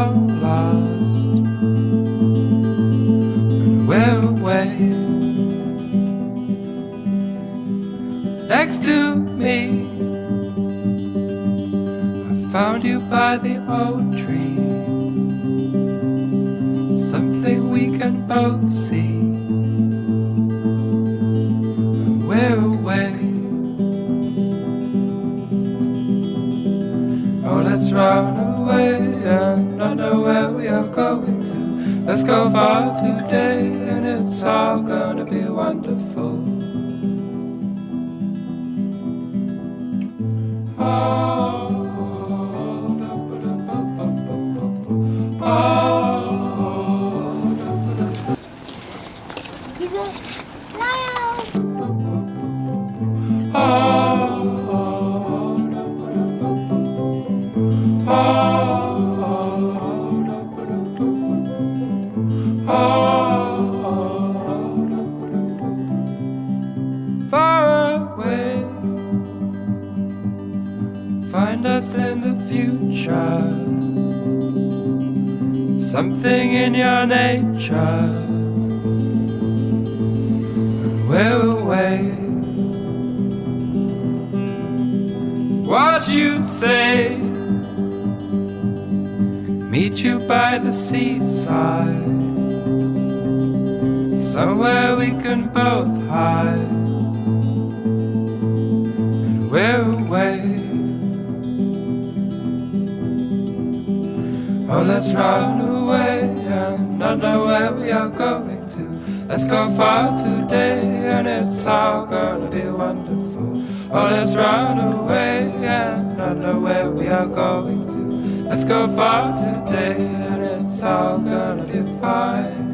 long lost, and we're away. Next to me, I found you by the old tree. Something we can both see, and we're away. Oh, let's run away and not know where we are going to. Let's go far today and it's all gonna be wonderful. Far away, find us in the future. Something in your nature, and we're away. What you say, meet you by the seaside, somewhere we can both hide, and we're away. Oh, let's run away and not know where we are going to. Let's go far today and it's all gonna be wonderful. Oh, let's run away and not know where we are going to. Let's go far today and it's all gonna be fine.